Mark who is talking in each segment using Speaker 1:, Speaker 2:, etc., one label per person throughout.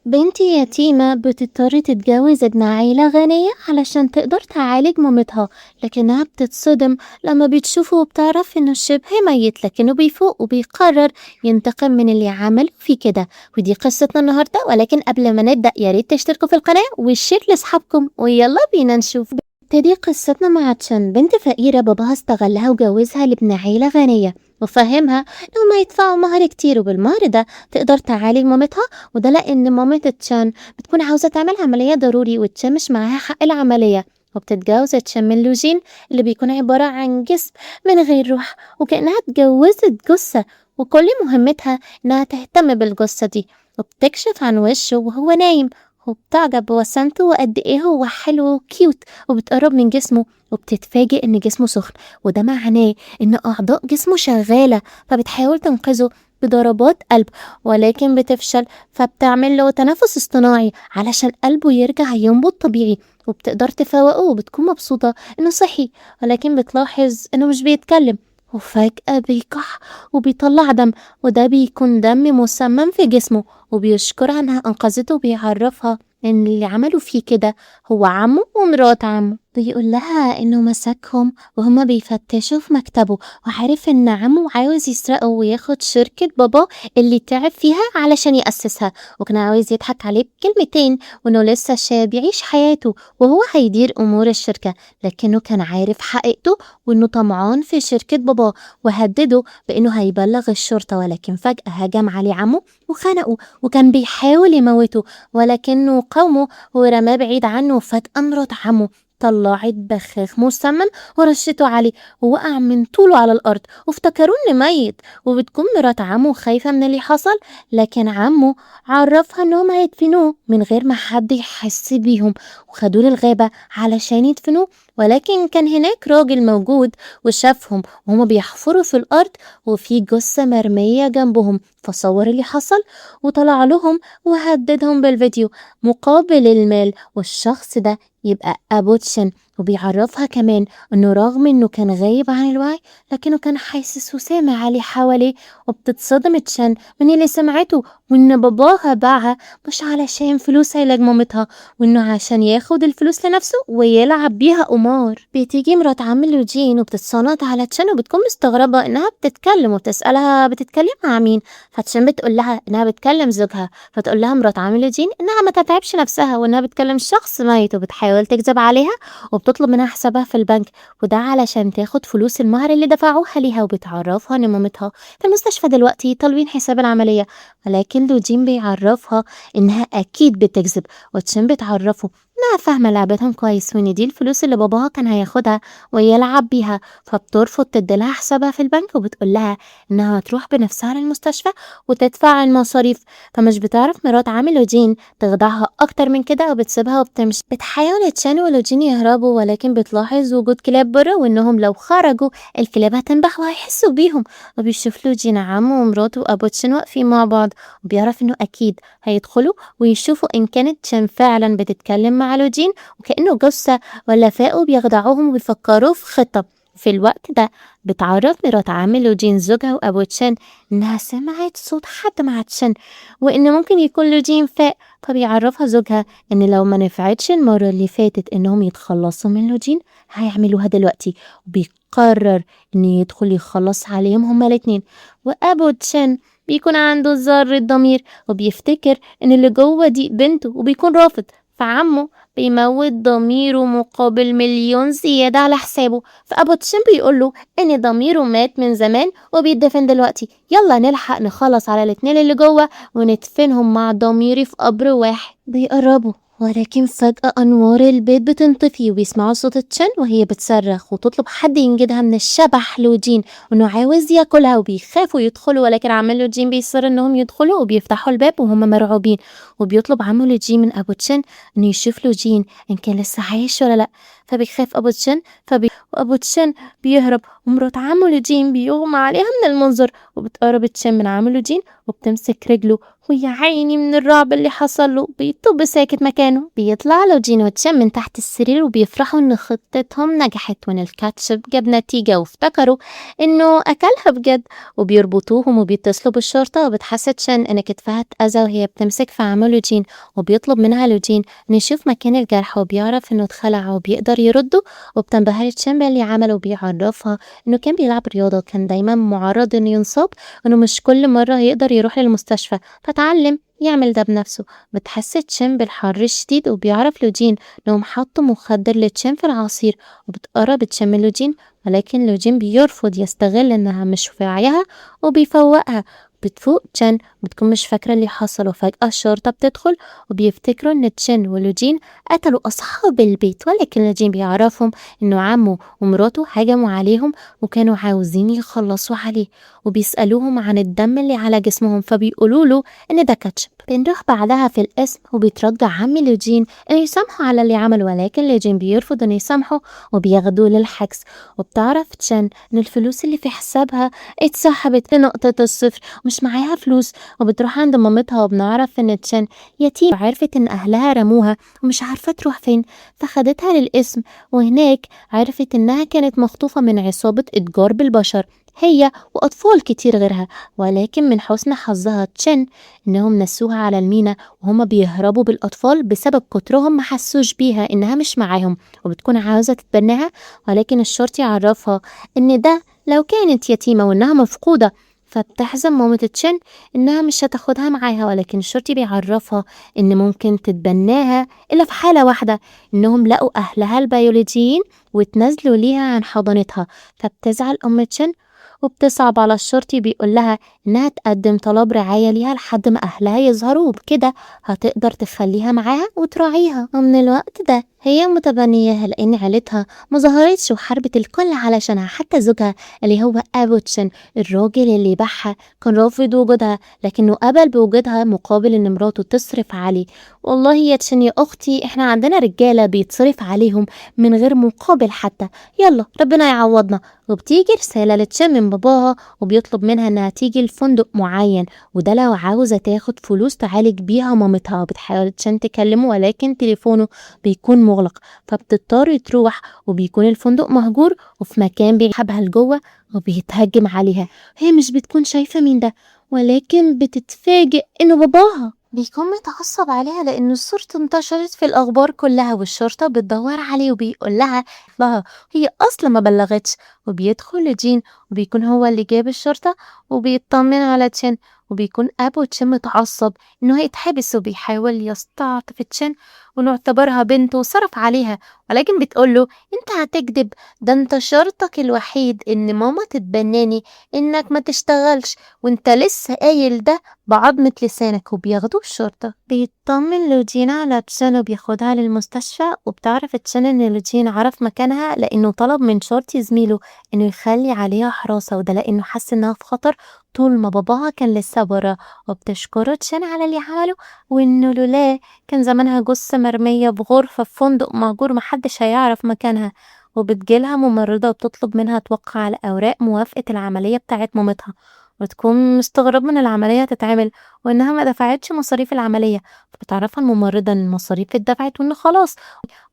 Speaker 1: بنتي يتيمة بتضطر تتجوز ابن عيلة غنية علشان تقدر تعالج مامتها، لكنها بتتصدم لما بتشوفه وبتعرف انه شبه ميت لكنه بيفوق وبيقرر ينتقم من اللي عمله في كده. ودي قصتنا النهاردة، ولكن قبل ما نبدأ ياريت تشتركوا في القناة والشير لأصحابكم، ويلا بينا نشوف. بتبتدي قصتنا مع تشن، بنت فقيرة باباها استغلها وجوزها لابن عيلة غنية وفهمها انهم هيدفعوا مهر كتير، وبالمهر ده تقدر تعالج مامتها. وده لأن مامة تشان بتكون عاوزة تعمل عملية ضروري وتشان مش معاها حق العملية، وبتتجوز تشان من لوجين اللي بيكون عبارة عن جسم من غير روح، وكأنها اتجوزت جثة، وكل مهمتها انها تهتم بالجثة دي، وبتكشف عن وشه وهو نايم، وبتعجب بوسامته وقد ايه هو حلو وكيوت، وبتقرب من جسمه وبتتفاجئ ان جسمه سخن، وده معناه ان اعضاء جسمه شغالة، فبتحاول تنقذه بضربات قلب، ولكن بتفشل، فبتعمل له تنفس اصطناعي علشان قلبه يرجع ينبض طبيعي، وبتقدر تفوقه وبتكون مبسوطة انه صحي، ولكن بتلاحظ انه مش بيتكلم، وفجأة بيكح وبيطلع دم، وده بيكون دم مسمم في جسمه، وبيشكرها انها انقذته وبيعرفها ان اللي عملوا فيه كده هو عمه ومرات عمه. بيقول لها انه مسكهم وهما بيفتشوا في مكتبه، وعارف ان عمه عاوز يسرقه وياخد شركة بابا اللي تعب فيها علشان يأسسها، وكان عاوز يضحك عليه بكلمتين وانه لسه شاب يعيش حياته وهو هيدير امور الشركة، لكنه كان عارف حقيقته وانه طمعان في شركة بابا، وهدده بانه هيبلغ الشرطة، ولكن فجأة هجم عليه عمه وخنقه، وكان بيحاول يموته ولكنه قاومه ورماه بعيد عنه. وفجأة مرات عمه طلعت بخاخ مسمم ورشته عليه، ووقع من طوله على الأرض وافتكروه إنه ميت، وبتكون مرات عمه خايفة من اللي حصل، لكن عمه عرفها إنهم هيدفنوه من غير ما حد يحس بيهم، وخدوه للغابة علشان يدفنوه، ولكن كان هناك راجل موجود وشافهم وهما بيحفروا في الأرض وفي جثة مرمية جنبهم، فصور اللي حصل وطلع لهم وهددهم بالفيديو مقابل المال، والشخص ده يبقى أبو تشن، وبيعرفها كمان انه رغم انه كان غايب عن الوعي لكنه كان حاسس وسامع عليه حواليه، وبتتصدم تشن من اللي سمعته، وان باباها باعها مش علشان فلوس علاج مامتها، وانه عشان ياخد الفلوس لنفسه ويلعب بيها قمار. بتيجي مرات عم لوجين وبتتصنت على تشن، وبتكون مستغربة انها بتتكلم، وبتسألها بتتكلم مع مين، فتشن بتقول لها انها بتكلم زوجها، فتقول لها مرات عم لوجين انها ما تتعبش نفسها وانها بتكلم شخص ميت، وبتحاول تكذب عليها وبتطلب منها حسابها في البنك، وده علشان تاخد فلوس المهر اللي دفعوها ليها، وبتعرفها ان مامتها في المستشفى دلوقتي طالبين حساب العملية، ولكن لوجين بيعرفها انها اكيد بتكذب، وتشين بتعرفه انها فاهمة لعبتهم كويس وان دي الفلوس اللي باباها كان هياخدها ويلعب بيها، فبترفض تديلها حسابها في البنك، وبتقول لها انها تروح بنفسها للمستشفى وتدفع المصاريف، فمش بتعرف مرات عامل لوجين تخدعها اكتر من كده وبتسيبها وبتمشي. بتحاول تشان ولوجين يهربوا، ولكن بتلاحظ وجود كلاب برا، وانهم لو خرجوا الكلاب هتنبح وهيحسوا بيهم، وبيشوف لوجين عمه ومراته وابو تشان واقفين مع بعض، وبيعرف انه اكيد هيدخلوا ويشوفوا ان كانت تشان فعلا بتتكلم مع لوجين وكأنه جثة، ولا فاقوا بيخدعوهم وبيفكروا في خطة. في الوقت ده بتعرف مرات عم لوجين زوجها وابو تشان انها سمعت صوت حد مع تشان، وان ممكن يكون لوجين فاق، فبيعرفها زوجها ان لو ما نفعتش المرة اللي فاتت انهم يتخلصوا من لوجين هيعملوها دلوقتي، وبيقرر ان يدخل يخلص عليهم هما الاتنين. وابو تشان بيكون عنده ذرة ضمير وبيفتكر ان اللي جوه دي بنته، وبيكون رافض، فعمه بيموت ضميره مقابل مليون زيادة على حسابه، فأبو تشين بيقوله إن ضميره مات من زمان وبيدفن دلوقتي، يلا نلحق نخلص على الاتنين اللي جوه وندفنهم مع ضميري في قبر واحد. بيقربوا، ولكن فجأة أنوار البيت بتنطفي وبيسمعوا صوت تشن وهي بتصرخ وتطلب حد ينجدها من الشبح لوجين، وإنه عاوز ياكلها، وبيخافوا يدخلوا، ولكن عم لوجين بيصر إنهم يدخلوا وبيفتحوا الباب وهم مرعوبين، وبيطلب عمو لوجين من أبو تشن إنه يشوف لوجين إن كان لسه عايش ولا لأ، فبيخاف أبو تشن وأبو تشن بيهرب، ومرات عمو لوجين بيغمى عليها من المنظر، وبتقرب تشن من عمو لوجين وبتمسك رجله ويا عيني من الرعب اللي حصل له بيطب ساكت مكانه. بيطلع له جين وتشم من تحت السرير وبيفرحوا ان خطتهم نجحت وان الكاتشب جاب نتيجة وافتكروا انه اكلها بجد، وبيربطوهم وبيتصلوا بالشرطة. وبتحس تشن ان كتفها اتأذى وهي بتمسك في عمو لوجين وبيطلب منها لوجين انه يشوف مكان الجرح وبيعرف انه اتخلع وبيقدر يرده. وبتنبهر تشن باللي عمله وبيعرفها انه كان بيلعب رياضة، كان دايما معرض انه ينصاب وانه مش كل مرة يقدر يروح للمستشفى، فتعلم يعمل ده بنفسه. بتحس تشين بالحر الشديد وبيعرف لوجين انهم حطوا مخدر لتشين في العصير، وبتقرب تشين من لوجين ولكن لوجين بيرفض يستغل انها مش في وعيها وبيفوقها. بتفوق تشين بتكون مش فاكرة اللي حصل، وفجأة الشرطة بتدخل وبيفتكروا ان تشين ولوجين قتلوا اصحاب البيت، ولكن لوجين بيعرفهم انه عمه ومراته هجموا عليهم وكانوا عاوزين يخلصوا عليه، وبيسألوهم عن الدم اللي على جسمهم فبيقولوا له ان ده كاتشب. بنروح بعدها في القسم وبيترجع عمي لوجين انه يسامحه على اللي عمله، ولكن لوجين بيرفض انه يسامحه وبياخدوه للحجز. وبتعرف تشان ان الفلوس اللي في حسابها اتسحبت لنقطة الصفر ومش معاها فلوس، وبتروح عند مامتها وبنعرف ان تشان يتيم، وعرفت ان اهلها رموها ومش عارفة تروح فين، فخدتها للقسم. وهناك عرفت انها كانت مخطوفة من عصابة اتجار بالبشر، هي وأطفال كتير غيرها. ولكن من حسن حظها تشن إنهم نسوها على المينا وهما بيهربوا بالأطفال بسبب كترهم محسوش بيها إنها مش معاهم، وبتكون عاوزة تتبناها. ولكن الشرطي عرفها إن ده لو كانت يتيمة وإنها مفقودة، فبتحزم مامة تشن إنها مش هتاخدها معاها. ولكن الشرطي بيعرفها إن ممكن تتبناها إلا في حالة واحدة، إنهم لقوا أهلها البيولوجيين وتنازلوا ليها عن حضانتها. فبتزعل أم تشن وبتصعب على الشرطي، بيقول لها إنها تقدم طلب رعاية ليها لحد ما أهلها يظهروا، وبكده هتقدر تخليها معاها وتراعيها. ومن الوقت ده هي متبنياها لأن عيلتها مظهرتش وحاربت الكل علشانها، حتى زوجها اللي هو أبوتشن الراجل اللي باعها كان رافض وجودها، لكنه قبل بوجودها مقابل إن مراته تصرف عليه. والله يا تشن يا أختي إحنا عندنا رجالة بيتصرف عليهم من غير مقابل حتى، يلا ربنا يعوضنا. وبتيجي رسالة لتشن من باباها وبيطلب منها انها تيجي لفندق معين، وده لو عاوزة تاخد فلوس تعالج بيها مامتها. وبتحاول تشن تكلمه ولكن تليفونه بيكون مغلق، فبتضطر تروح وبيكون الفندق مهجور وفي مكان بيحبها لجوه وبيتهجم عليها. هي مش بتكون شايفة مين ده، ولكن بتتفاجئ انه باباها. بيكون متعصب عليها لأن صورته انتشرت في الأخبار كلها والشرطة بتدور عليه، وبيقول لها هي أصلا ما بلغتش. وبيدخل لجين وبيكون هو اللي جاب الشرطة وبيطمن على تشين، وبيكون أبو تشين متعصب إنه هيتحبس وبيحاول يستعطف تشين ونعتبرها بنته وصرف عليها. ولكن بتقوله انت هتكذب، ده انت شرطك الوحيد ان ماما تتبناني انك ما تشتغلش، وانت لسه قايل ده بعضمة لسانك. وبياخدوه الشرطة. بيطمن لوجين على تشان وبياخدها للمستشفى، وبتعرف تشان ان لوجين عرف مكانها لانه طلب من شرطي زميله انه يخلي عليها حراسة، وده لانه حس انها في خطر طول ما باباها كان لسه برا. وبتشكره تشان على اللي عمله وانه لولاه كان زمانها جثة مرمية بغرفة في فندق مهجور محدش هيعرف مكانها. وبتجيلها ممرضة وبتطلب منها توقع على أوراق موافقة العملية بتاعت مامتها، وتكون مستغرب من العملية تتعمل وإنها ما دفعتش مصاريف العملية. فبتعرفها الممرضة إن المصاريف اتدفعت وإنه خلاص،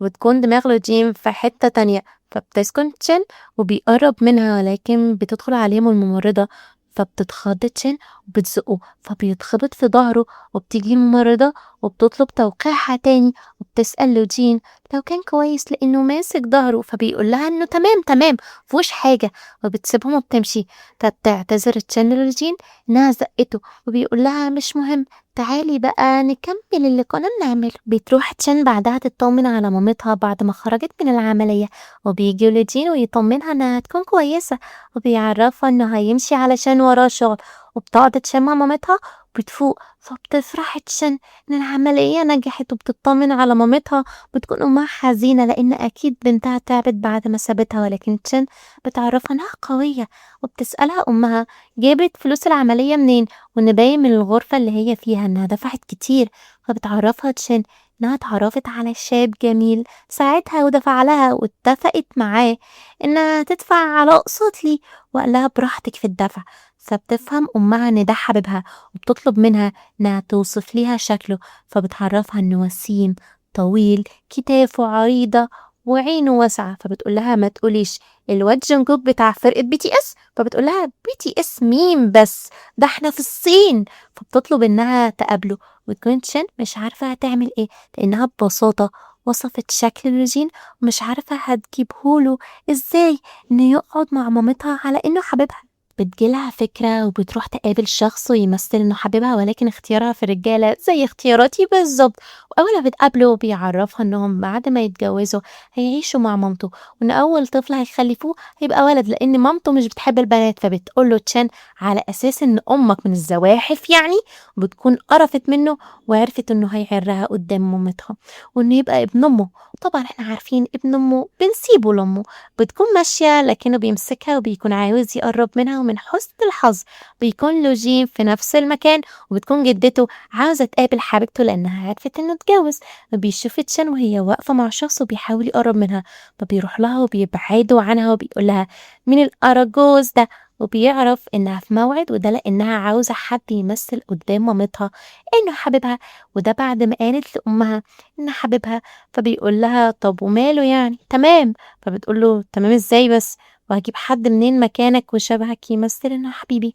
Speaker 1: وبتكون دماغ لوجين في حتة تانية. فبتسكن تشين وبيقرب منها، ولكن بتدخل عليهم الممرضة فبتتخض تشين وبتزقه فبيتخبط في ظهره. وبتيجي الممرضة وبتطلب توقيعها تاني وبتسأل لوجين لو كان كويس لأنه ماسك ظهره، فبيقول لها إنه تمام تمام مفيهوش حاجة، وبتسيبهم وبتمشي. فبتعتذر تشين لوجين إنها زقته وبيقول لها مش مهم، تعالي بقى نكمل اللي كنا بنعمله. بتروح تشين بعدها تطمن على مامتها بعد ما خرجت من العملية، وبيجي لوجين ويطمنها إنها تكون كويسة وبيعرفها إنه هيمشي علشان وراه شغل. وبتقعد تشين مع مامتها بتفوق، فبتفرح تشين إن العملية نجحت وبتطمن على مامتها. بتكون أمها حزينة لأن أكيد بنتها تعبت بعد ما سابتها، ولكن تشين بتعرفها إنها قوية وبتسألها أمها جابت فلوس العملية منين، وإن باين من الغرفة اللي هي فيها إنها دفعت كتير. فبتعرفها تشين إنها اتعرفت على شاب جميل ساعتها ودفع لها واتفقت معاه إنها تدفع على أقساط ليه، وقال لها براحتك في الدفع. فبتفهم أمها إن ده حبيبها وبتطلب منها إنها توصف ليها شكله، فبتعرفها إنه وسيم طويل كتافه عريضة وعينه واسعة. فبتقول لها ما تقوليش الواد جنجوك بتاع فرقة BTS. فبتقول لها BTS مين بس، ده احنا في الصين. فبتطلب إنها تقابله، وتكون تشين مش عارفة هتعمل إيه لأنها ببساطة وصفت شكل لوجين ومش عارفة هتجيبهوله إزاي إنه يقعد مع مامتها على إنه حبيبها. بتجيلها فكرة وبتروح تقابل شخص ويمثل إنه حبيبها، ولكن اختيارها في الرجالة زي اختياراتي بالظبط. وأول ما بتقابله بيعرفها إنهم بعد ما يتجوزوا هيعيشوا مع مامته، وإن أول طفل هيخلفوه هيبقى ولد لأن مامته مش بتحب البنات. فبتقوله تشان على أساس إن أمك من الزواحف يعني، بتكون قرفت منه وعرفت إنه هيعرها قدام مامتها وإنه يبقى ابن أمه. طبعا إحنا عارفين ابن أمه بنسيبه لأمه. بتكون ماشية لكنه بيمسكها وبيكون عاوز يقرب منها، ومن حسن الحظ بيكون لوجين في نفس المكان، وبتكون جدته عاوزة تقابل حبيبته لأنها عرفت إنه اتجوز. فبيشوف تشان وهي واقفة مع شخص وبيحاول يقرب منها، فبيروح لها وبيبعدوا عنها وبيقول لها مين الأراجوز ده. وبيعرف إنها في موعد، وده لأنها عاوزة حد يمثل قدام مامتها إنه حبيبها، وده بعد ما قالت لأمها إن حبيبها. فبيقول لها طب وماله يعني تمام. فبتقول له تمام إزاي بس، وهجيب حد منين مكانك وشبهك يمثل إنه حبيبي.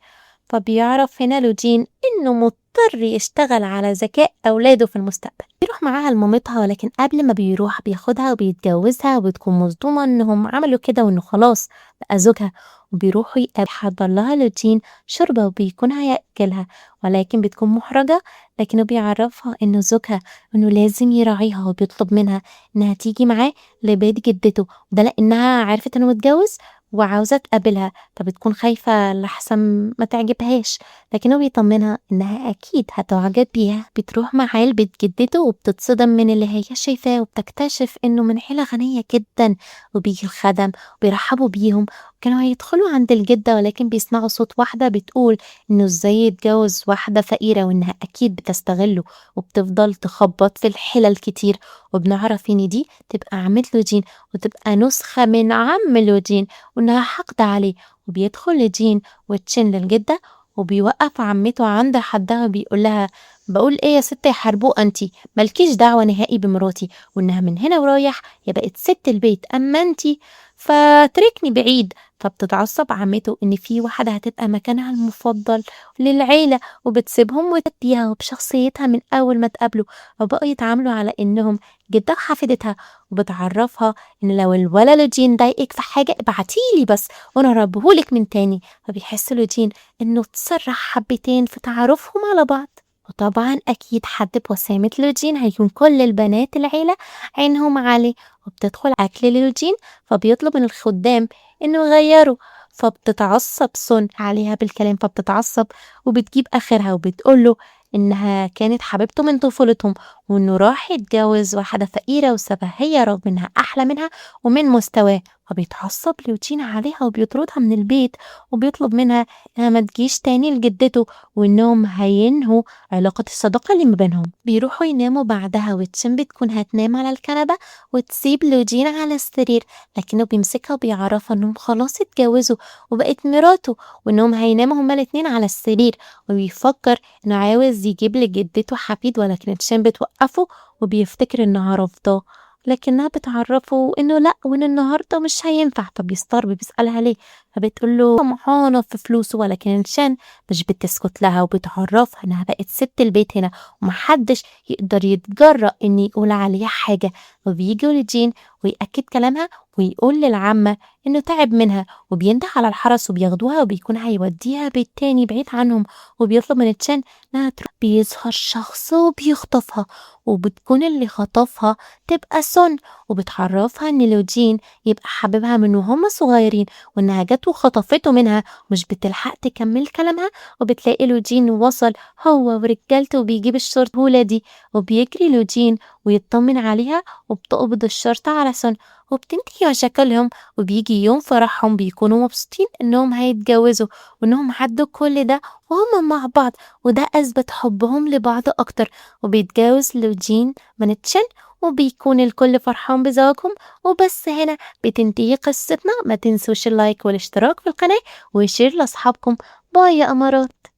Speaker 1: فبيعرف هنا لوجين إنه مضطر يشتغل على ذكاء أولاده في المستقبل. بيروح معاها لمامتها، ولكن قبل ما بيروح بياخدها وبيتجوزها، وبتكون مصدومة إنهم عملوا كده وإنه خلاص بقى زوجها. وبيروحوا يحضر لها لوجين شوربة وبيكون هياكلها، ولكن بتكون محرجة. لكنه بيعرفها إنه زوجها إنه لازم يراعيها، وبيطلب منها إنها تيجي معاه لبيت جدته، وده لأنها عرفت إنه متجوز وعاوزة تقابلها. فبتكون خايفة لحسن ما تعجبهاش، لكنه بيطمنها إنها أكيد هتعجب بيها. بتروح معاه لبيت جدته وبتتصدم من اللي هي شايفاه، وبتكتشف إنه من عيلة غنية جدا، وبيجي الخدم وبيرحبوا بيهم. كانوا هيدخلوا عند الجدة ولكن بيسمعوا صوت واحدة بتقول إنه إزاي يتجوز واحدة فقيرة، وإنها أكيد بتستغله وبتفضل تخبط في الحلل كتير. وبنعرف إن دي تبقى عمة لوجين وتبقى نسخة من عم لوجين، وإنها حاقدة عليه. وبيدخل لجين وتشين للجدة، وبيوقف عمته عند حدها وبيقول لها بقول ايه يا ست يا حربوقة، انتي ملكيش دعوة نهائي بمراتي، وانها من هنا ورايح يا بقت ست البيت اما انتي فتركني بعيد. فبتتعصب عمته ان في واحدة هتبقى مكانها المفضل للعيلة، وبتسيبهم وتديها وبشخصيتها من اول ما تقابله. وبقوا يتعاملوا على انهم جدة حفيدتها، وبتعرفها ان لو الولد لوجين ضايقك في حاجة ابعتيلي بس وانا ربهولك من تاني. فبيحس لوجين انه تسرح حبتين في تعرفهم على بعض. وطبعا اكيد حد بوسامة لوجين هيكون كل البنات العيلة عينهم عليه. وبتدخل اكل لوجين، فبيطلب من الخدام انه يغيروا. فبتتعصب سون عليها بالكلام، فبتتعصب وبتجيب اخرها وبتقوله انها كانت حبيبته من طفولتهم، وانه راح يتجوز واحدة فقيرة وسفهية رغم انها احلى منها ومن مستواه. فبيتعصب لوجين عليها وبيطردها من البيت، وبيطلب منها انها ما تجيش تاني لجدته، وانهم هينهوا علاقة الصداقة اللي ما بينهم. بيروحوا يناموا بعدها، وتشين بتكون هتنام على الكنبة وتسيب لوجين على السرير، لكنه بيمسكها وبيعرفها انهم خلاص اتجوزوا وبقت مراته، وانهم هيناموا هما الاتنين على السرير. وبيفكر انه عاوز يجيب لجدته حفيد، ولكن تشين بتوقفه وبيفتكر انها رافضاه، لكنها بتعرفه انه لا، وان النهارده مش هينفع. فبيستغرب بيسألها ليه، فبتقول له طمعانه في فلوسه. ولكن تشين مش بتسكت لها وبتعرفها انها بقت ست البيت هنا ومحدش يقدر يتجرأ ان يقول عليها حاجه. وبيجي لجين ويأكد كلامها ويقول للعمة إنه تعب منها، وبينده على الحرس وبياخدوها وبيكون هيوديها بيت تاني بعيد عنهم. وبيطلب من تشان إنها تروح. بيظهر شخص وبيخطفها، وبتكون اللي خطفها تبقى سون، وبتعرفها إن لوجين يبقى حبيبها من وهم صغيرين، وإنها جت وخطفته منها. مش بتلحق تكمل كلامها، وبتلاقي لوجين وصل هو ورجالته وبيجيب الشرطة دي، وبيجري لوجين ويطمن عليها وبتقبض الشرطة على سن، وبتنتهي مشاكلهم وبيجي يوم فرحهم بيكونوا مبسوطين إنهم هيتجوزوا وإنهم عدوا كل ده وهم مع بعض، وده أثبت حبهم لبعض أكتر. وبيتجوز لوجين مانيتشن وبيكون الكل فرحان بزواجهم. وبس هنا بتنتهي قصتنا. ما تنسوش اللايك والاشتراك في القناة وشير لأصحابكم. باي يا أمارات.